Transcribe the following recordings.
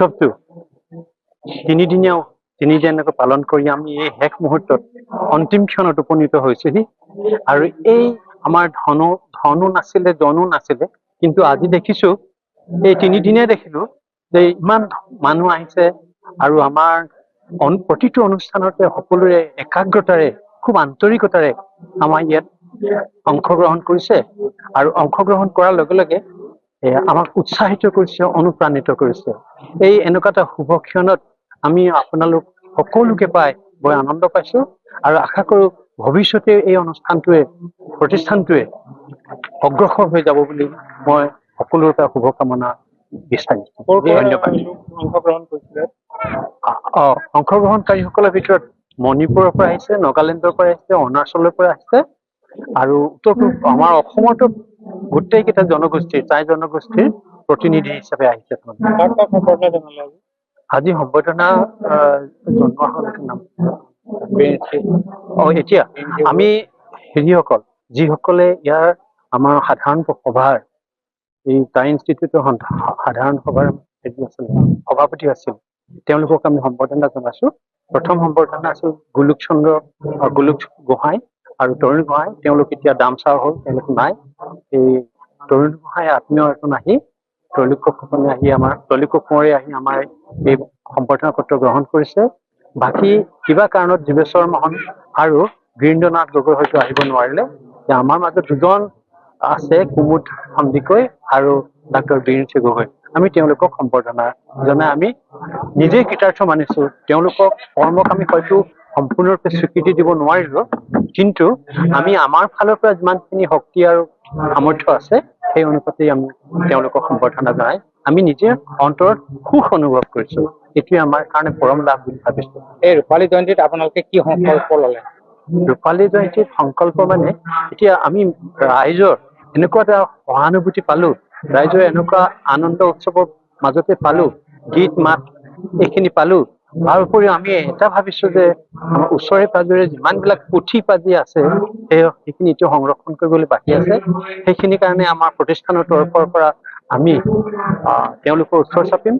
উৎসৱটো তিনিদিনীয়াকৈ পালন কৰি আমি এই শেষ মুহূৰ্তত অন্তিম ক্ষণত উপনীত হৈছোহি। আৰু এই আমাৰ ধনো নাছিলে, জনো নাছিলে, কিন্তু আজি দেখিছো এই তিনিদিনে দেখিলো যে ইমান মানুহ আহিছে আৰু আমাৰ প্ৰতিটো অনুষ্ঠানতে সকলোৰে একাগ্ৰতাৰে খুব আন্তৰিকতাৰে আমাৰ ইয়াত অংশগ্ৰহণ কৰিছে। আৰু অংশগ্ৰহণ কৰাৰ লগে লগে আমাক উৎসাহিত কৰিছে, অনুপ্ৰাণিত কৰিছে। এই এনেকুৱা এটা শুভ ক্ষণত আমি আপোনালোক সকলোকে পাই বৰ আনন্দ পাইছো আৰু আশা কৰো ভৱিষ্যতে এই প্ৰতিষ্ঠানটোৱে অগ্ৰসৰ হৈ যাব বুলি মই সকলোৰে পৰা শুভকামনা বিচাৰিছো। ধন্যবাদ। অংশগ্ৰহণ কৰিছিলে? অংশগ্ৰহণকাৰীসকলৰ ভিতৰত মণিপুৰৰ পৰা আহিছে, নাগালেণ্ডৰ পৰা আহিছে, অৰুণাচলৰ পৰা আহিছে আৰু আমাৰ অসমতো গোটেই কেইটা জনগোষ্ঠীৰ, টাই জনগোষ্ঠীৰ প্ৰতিনিধি হিচাপে আহিছে। আজি সম্বৰ্ধনা জনোৱা হল নাম এতিয়া আমি হেৰিসকল যিসকলে ইয়াৰ আমাৰ সাধাৰণ সভাৰ এই টাই ইনষ্টিটিউটৰ সাধাৰণ সভাৰ সভাপতি আছিল, তেওঁলোকক আমি সম্বৰ্ধনা জনাইছো। প্ৰথম সম্বৰ্ধনা আছিল গোলোক গোহাঁই আৰু তৰুণ গোহাঁই। তেওঁলোক এতিয়া দামচাৰ হ'ল, তেওঁলোক নাই। এই তৰুণ গোহাঁই আত্মীয় এজন আহি তৈলিক কোঁৱৰে আহি আমাৰ এই সম্বৰ্ধনা পত্ৰ গ্ৰহণ কৰিছে। বাকী কিবা কাৰণত জীৱেশ্বৰ মহন আৰু বীৰেন্দ্ৰনাথ গগৈ হয়তো আহিব নোৱাৰিলে। আমাৰ মাজত দুজন আছে, কুমুদ সন্দিকৈ আৰু ডাক্তৰ বীৰেন্দ্ৰ গগৈ। আমি তেওঁলোকক সম্বৰ্ধনা জনাই আমি নিজেই কৃতাৰ্থ মানিছো। তেওঁলোকক কৰ্মক আমি হয়তো সম্পূৰ্ণৰূপে স্বীকৃতি দিব নোৱাৰিলো, কিন্তু আমি আমাৰ ফালৰ পৰা যিমানখিনি শক্তি আৰু সামৰ্থ্য আছে সেই অনুপাতে আমি তেওঁলোকক সম্বৰ্ধনা জনাই আমি নিজে অন্তৰত সুখ অনুভৱ কৰিছো। এইটোৱে আমাৰ কাৰণে পৰম লাভ বুলি ভাবিছো। এই ৰূপালী জয়ন্তীত আপোনালোকে কি সংকল্প ললে? ৰূপালী জয়ন্তীত সংকল্প মানে এতিয়া আমি ৰাইজৰ এনেকুৱা এটা সহানুভূতি পালো, ৰাইজৰ এনেকুৱা আনন্দ উৎসৱৰ মাজতে পালো, গীত মাত এইখিনি পালো। তাৰ উপৰিও আমি এটা ভাবিছো যে আমাৰ ওচৰে পাজৰে যিমান বিলাক পুথি পাজি আছে সেইখিনি এতিয়া সংৰক্ষণ কৰিবলৈ বাকী আছে। সেইখিনি কাৰণে আমাৰ প্ৰতিষ্ঠানৰ তৰফৰ পৰা আমি তেওঁলোকৰ ওচৰ চাপিম।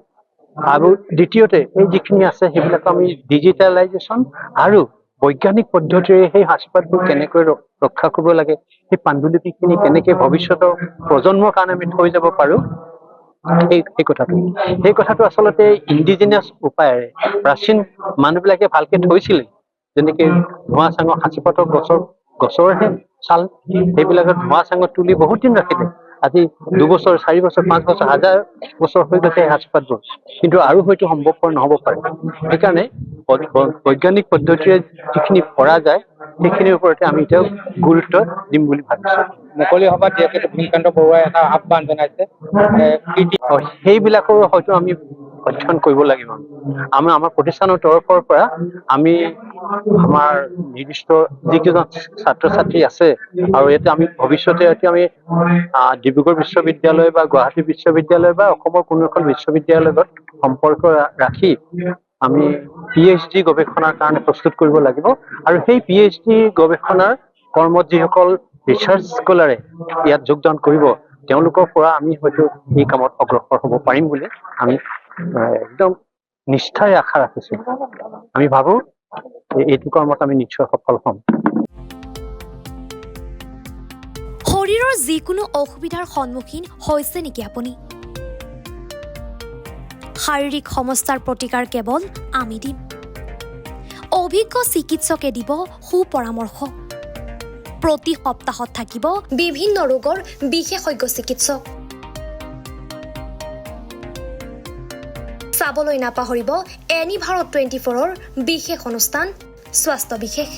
আৰু দ্বিতীয়তে এই যিখিনি আছে সেইবিলাক আমি ডিজিটেলাইজেশ্যন আৰু বৈজ্ঞানিক পদ্ধতিৰে সেই সাঁচিপাতবোৰ কেনেকৈ ৰক্ষা কৰিব লাগে, সেই পাণ্ডুলিপিখিনি কেনেকে ভৱিষ্যতৰ প্ৰজন্মৰ কাৰণে আমি থৈ যাব পাৰো, সেই কথাটো আচলতে ইণ্ডিজিনিয়াছ উপায়েৰে প্ৰাচীন মানুহবিলাকে ভালকে থৈছিলে। যেনেকে ধোঁৱা চাঙৰ সাঁচিপাতৰ গছৰহে ছাল, সেইবিলাকৰ ধোঁৱা চাঙত তুলি বহুত দিন ৰাখিলে। আজি 2 বছৰ, 4 বছৰ, 5 বছৰ, 1000 বছৰ হৈ গৈছে এই সাঁচিপাতবোৰ, কিন্তু আৰু হয়তো সম্ভৱপৰ নহব পাৰে। সেইকাৰণে বৈজ্ঞানিক পদ্ধতিৰে যিখিনি পৰা যায় সেইখিনিৰ ওপৰতে আমি এতিয়াও গুৰুত্ব দিম বুলি ভাবিছো। মুকলি সভাত যিহেতু ভীমকান্ত বৰুৱাই এটা আহ্বান জনাইছে, সেইবিলাকৰো হয়তো আমি অধ্যয়ন কৰিব লাগিব। আমাৰ প্ৰতিষ্ঠানৰ তৰফৰ পৰা আমি আমাৰ নিৰ্দিষ্ট যিকেইজন ছাত্ৰ ছাত্ৰী আছে আৰু ইয়াতে আমি ভৱিষ্যতে আমি ডিব্ৰুগড় বিশ্ববিদ্যালয় বা গুৱাহাটী বিশ্ববিদ্যালয় বা অসমৰ কোনো এখন বিশ্ববিদ্যালয়ৰ লগত সম্পৰ্ক ৰাখি আমি PhD গৱেষণাৰ কাৰণে প্ৰস্তুত কৰিব লাগিব। আৰু সেই PhD গৱেষণাৰ কৰ্মত যিসকল ৰিচাৰ্চ স্কলাৰে ইয়াত যোগদান কৰিব, তেওঁলোকৰ পৰা আমি হয়তো এই কামত অগ্ৰসৰ হ'ব পাৰিম বুলি আমি একদম নিষ্ঠাৰে আশা ৰাখিছো। আমি ভাবো এইটো কৰ্মত আমি নিশ্চয় সফল হ'ম। শৰীৰৰ যিকোনো অসুবিধাৰ সন্মুখীন হৈছে নেকি আপুনি? শাৰীৰিক সমস্যাৰ প্ৰতিকাৰ কেৱল আমি দিম। অভিজ্ঞ চিকিৎসকে দিব সুপৰামৰ্শ। প্ৰতি সপ্তাহত থাকিব বিভিন্ন ৰোগৰ বিশেষজ্ঞ চিকিৎসক। চাবলৈ নাপাহৰিব এনি ভাৰত 24ৰ বিশেষ অনুষ্ঠান স্বাস্থ্য বিশেষ।